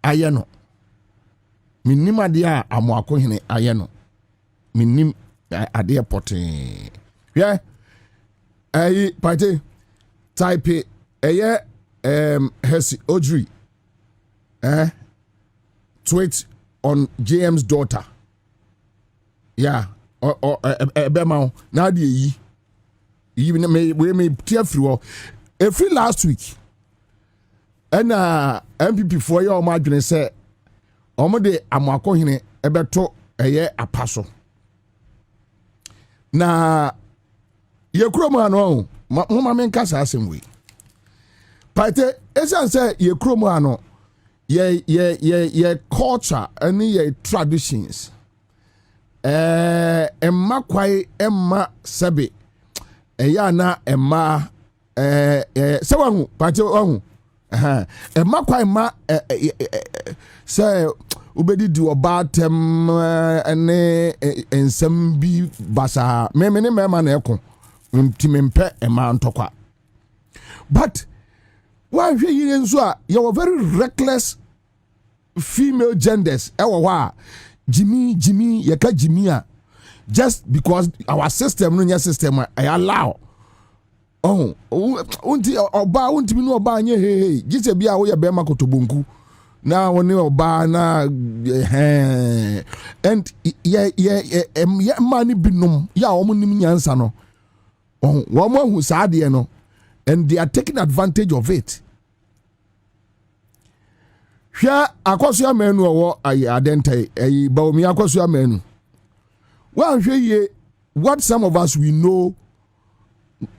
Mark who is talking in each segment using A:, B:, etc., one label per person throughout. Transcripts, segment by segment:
A: ayeno minim ade a amoako hene ayeno minim ade pote yeah ayi party type Hesi Odri tweet on JM's daughter yeah or bema now the even me tear through every last week and MPP for your margin say omode amako hene ebeto apaso na ye kroma no mama men kasa asem we pate esan say ye kroma no ye culture and ye traditions emma kwai emma sebe eya na emma se wahu pate wahu emma kwai ma say ubedi di oba tem ene ensem bi basa me ne mema na ekon ntimempe emma ntokwa but why you nso you are very reckless female genders ewa Jimmy yaka Jimmy just because our system no system I allow unti oba unti mi no oba anye hey gise bia wo ye be makotobonku na woni oba na and ye mani binom ya omunim nyansa no wo mo hu saade no and they are taking advantage of it. Hia Akosua menu owo ayi adentai ayi Bawumia Akosua menu. Well, what some of us we know,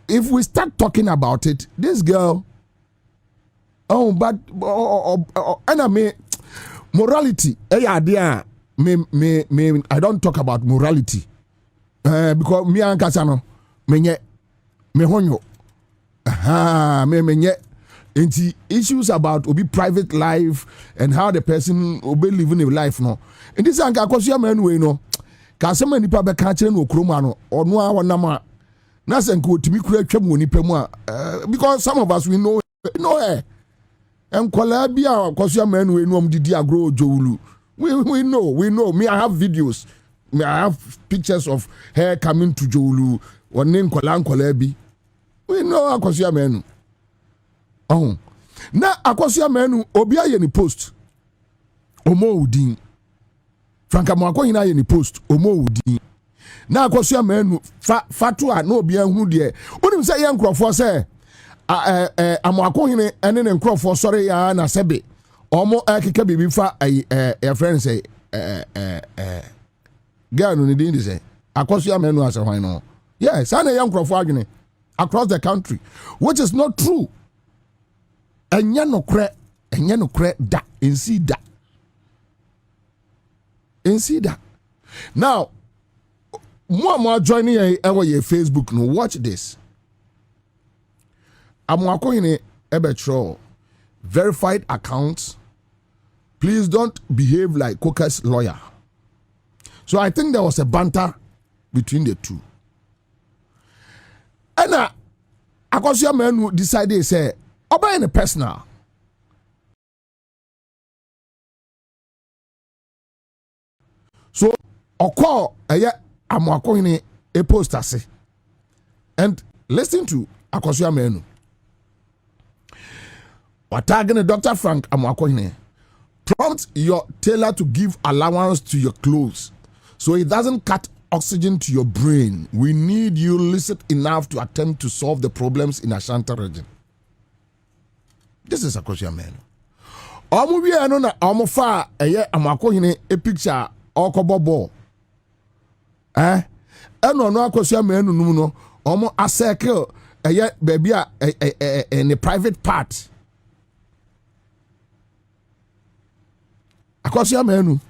A: if we start talking about it, this girl, and morality, I don't talk about morality, because me and Kasano, me honyo, me issues about obi private life and how the person obi living a life no. In this anka Akosua menu no. Kasema nipa be ka kire no okroma no ono a wonama na senka otimi kura twam onipa mu a because some of us we know her enkola bia Akosua menu enu didi agro jowulu we know me I have videos me I have pictures of her coming to jowulu one enkola bi we know Akosua menu na Akosua menu obi aye ni post omo udin Franka mwako hina ye ni post omo udi na Akosua menu fatua na obi anhu de onim se ye nkrofo se amwako hine ene ne nkrofo sori ya na sebe omo akeka bibi fa your friend say girl no need dey say Akosua menu asa hwan no yes ana ye nkrofo adwene across the country which is not true enya no kre da ensi da. See that. Now, more joining your Facebook. No, watch this. I'm working in a Tróuble verified accounts. Please don't behave like Coker's lawyer. So I think there was a banter between the two. And Akosua menu decided say, "Oba in a personal." So, oko amwako hine a post ase. And listen to Akosua menu. Watagene Dr. Frank amwako hine. Prompt your tailor to give allowance to your clothes so it doesn't cut oxygen to your brain. We need you lucid enough to attempt to solve the problems in Ashanti region. This is Akosua menu. Omu wi eno na omu fa amwako hine a picture okobobo eno no Akosua menu num no omo aseke baby in the private part Akosua menu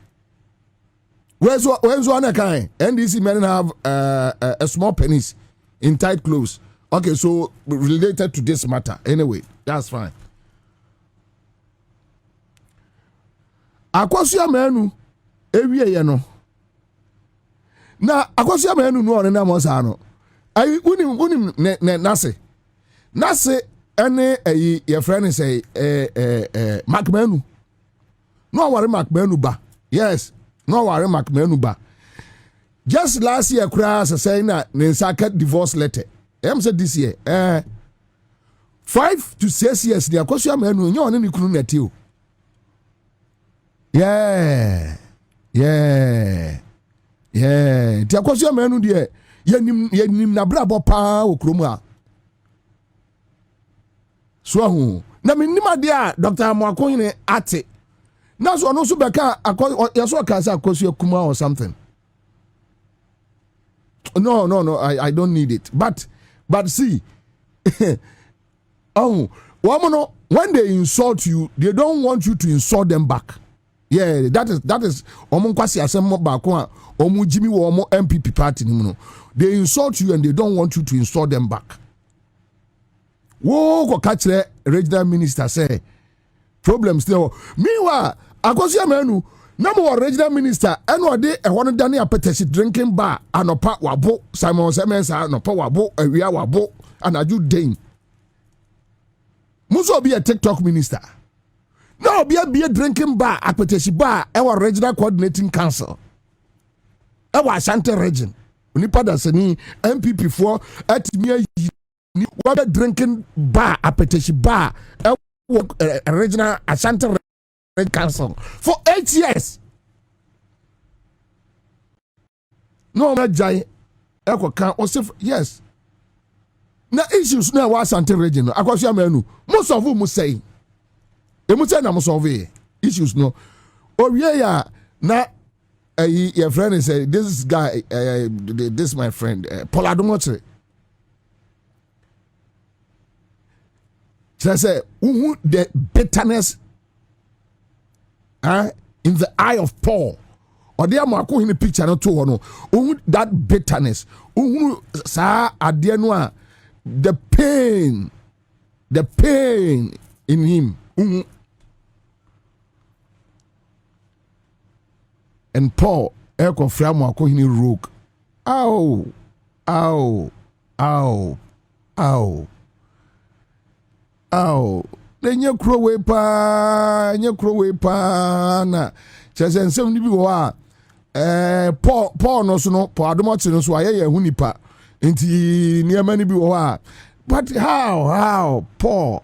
A: where's one kind NDC men have a small penis in tight clothes. Okay, so related to this matter anyway, that's fine. Akosua menu ewie ye no na Akosua menu no on na mo sa no ai unim nase ene ayi your friend say Mark menu No worry Macmenuba. Yes, no worry Macmenuba. Just last year, Kras saying that Ninsaka divorce letter. Said this year, 5 to 6 years, the Akosua menu, you're on any crew at you. Yeah. The Akosua menu, dear, Yenim Nabrabo Pa Okroma. So, Namima, dear, Dr. Mwakoine Ate. Now, so no Subaka, Akosua Kuma or something. No, I don't need it. But see, when they insult you, they don't want you to insult them back. Yeah, that is Omunkwasi Asemo Bakwa, Omu Jimmy Womo MPP party. They insult you and they don't want you to insult them back. Whoa, go catch the regional minister say problems there. Meanwhile, Akosua Manu. Number one regional minister, and what day a one Danny appetite drinking bar, and a part wabo, Simon Simmons, and a wabo, a real wabo, and a good dame. Muso be a TikTok minister. No, be a drinking bar, appetite bar, our regional coordinating council. Our Asante region. Nipa da seni MPP for at me what a drinking bar, appetite bar, a regional Asante council for 8 years. No ma jai eko kan yes. Na issues na wa Asante region no Akosua manu most of them say na most of issues no owie ya na your friend is this guy this my friend Otchere say the bitterness in the eye of Paul. Or they are in the picture no to that bitterness. Sa adienwa the pain in him. And Paul eko framo in rogue. Ow. Nye krowe pa na chese nsem ni bi wo a Paul no so no Paul Adom no so aye hu nipa enti niema ni bi wo a but how Paul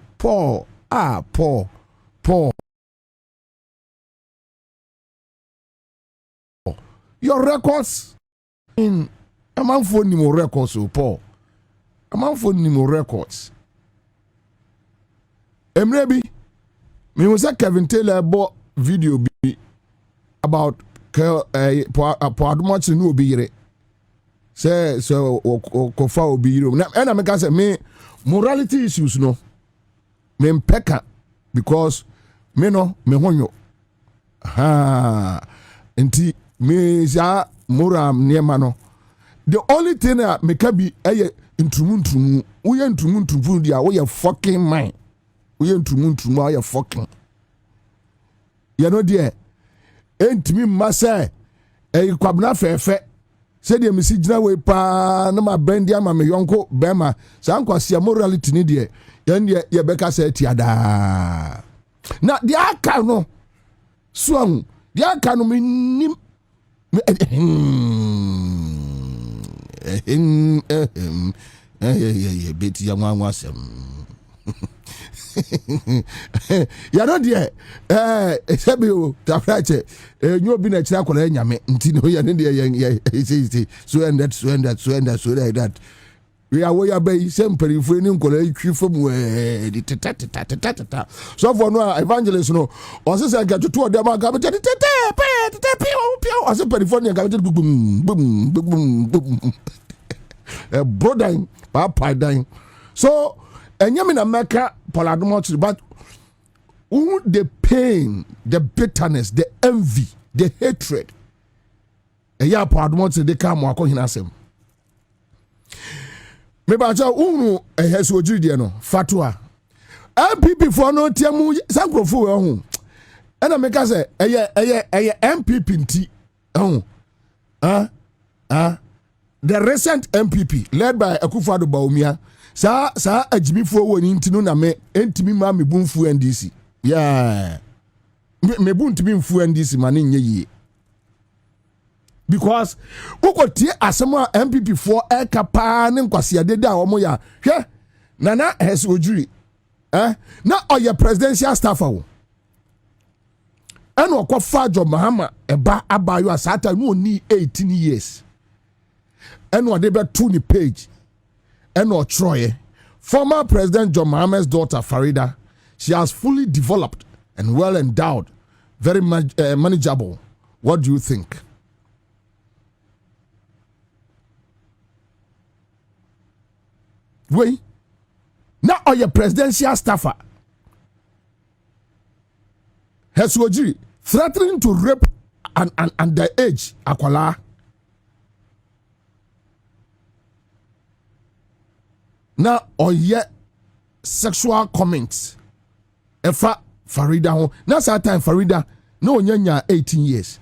A: your records in amanfo ni mo records o Paul amanfo ni mo records. Emrebi, me was a Kevin Taylor bought video about Adom no be say so Kofa be and I make say me morality issues no me mpeka because me no me honyo enti me ja moram niema no the only thing that me can be intrumu uye intrumu dia we fucking mind. We ain't to my fucking. You know, dear, ain't me massa a Kwabena Fefe. Said the Missy way pa no my bendia, my yonko, Bema, Sanqua see a morality nedia. Then ye Becca said, Tiada. Now the Akano swung, the Akano mean Betty young one was ya no de sebi o tafrache nyo bi na kira kwala nyame nti no ya ne de so and that so like that we are way by sempre for ni kwala twi fam we tata so for no evangelist no o se se ga tutu de ma ga be tete pio o se perifonia ga be bum brother papa dying so enyame na meka Paul Adom, but the pain, the bitterness, the envy, the hatred. Eya Paul Adom they come wako hinasem. Me ba cha unu eheso ojiri no fatwa. MPP for no tiamu sankrofo we ho. E na meka say eye MPP nti the recent MPP led by Akufo Addo Bawumia sa ajimifo woni ntino na me entimi ma me bunfu NDC yeah me bunti me mfu NDC mane nye yi because woko tie asem a MPP for e kapa ne nkwasiade da omo ya hwe nana hes ojuri na oye presidential staff awo eno okofa jo Mahama eba abayo asata no ni 18 years eno de be to ni page eno Troye former President John Mahama's daughter Farida. She has fully developed and well endowed, very manageable. What do you think? Wait, now are your presidential staffer? Heswojiri threatening to rape an underage Akwala. Now or yet sexual comments. Efa Farida ho. Na that time Farida no nyanya 18 years.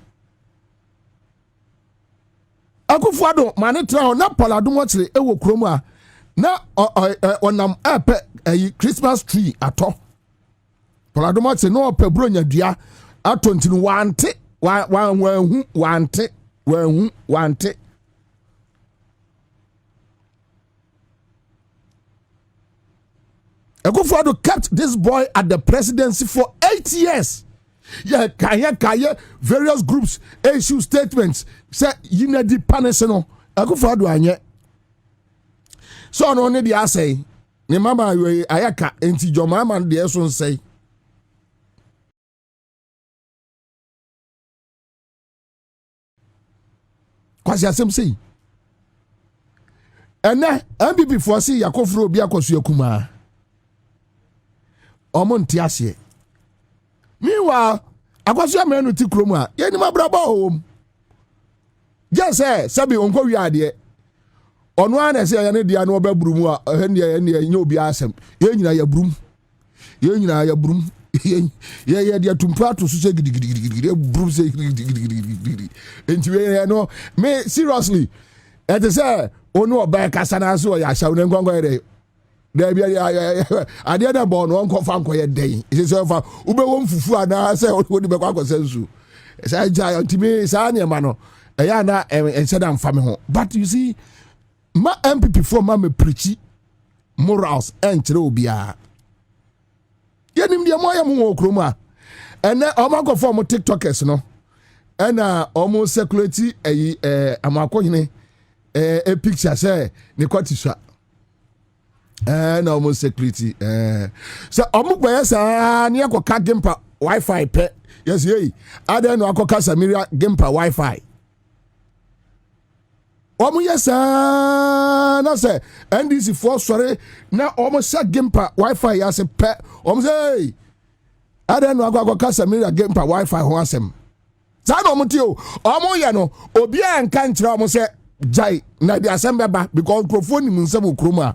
A: Akufo Addo mane tra na Paladum Otchere ewo kromu a na onam ape Christmas tree ato. Paladum Otchere no ope bronya dua ato ntinu wante wante. Akufo Addo kept this boy at the presidency for 8 years. Yeah, kaya various groups issue statements. Say unity paneseno. Akufo Addo anye. So no ne dia say. Ne mama ayaka enti jo mama de so say. Kwasi asem say. Ene MPP for see yakofro obi Akosua kuma. Omonti ase. Meanwhile, Akosua menu ti kromu a ye ni mabraba home. Just say sabi onko wi ade. Ono an say ye ne dia no obaburu mu a he ne nye obi asem. Ye nyina ya brum. Ye dia tumpa to so say gidigidi brum say gidigidi. Enti we no me seriously. Et say ono oba kasa na so ya sha ne ngongo ere. There be ade da bon won ko fa nko ye den ise se fa ube won fufu ana se wodi be kwa sensu say giant me say na ma no e ya na ense da mfa me ho but you see ma MPP for ma me preach morals enchire obia ye nim de mo ya mo okrom a ene o ma ko for mo tiktokers no ena o mo circulate amakohene a picture say ne kwatisha no more security. So omugbe sa na yakoka gempa Wi-Fi pe. Yes ye. Ada no akoka Samira gempa Wi-Fi. Omu yesa na say NDC for sorry na omu sa gempa Wi-Fi ya se pe. Omu say ada no akoka Samira gempa Wi-Fi ho asem. Za no omu ti o. Omu ye no obi an kan kire omu say jai na di asem beba because microphone mu nsem okroma.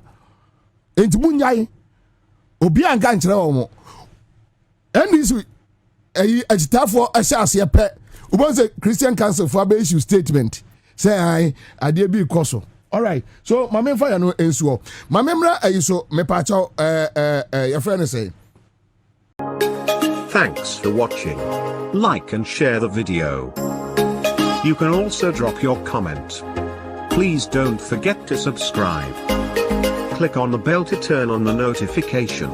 A: Enti munyai obi anka nkyere wo mo NDC agitafo asiase pe ubonse Christian Council for issue statement say I ade bi koso. All right, so my main fire no ensuo my memra ayiso me pa cha your friend say
B: thanks for watching. Like and share the video. You can also drop your comment. Please don't forget to subscribe. Click on the bell to turn on the notification.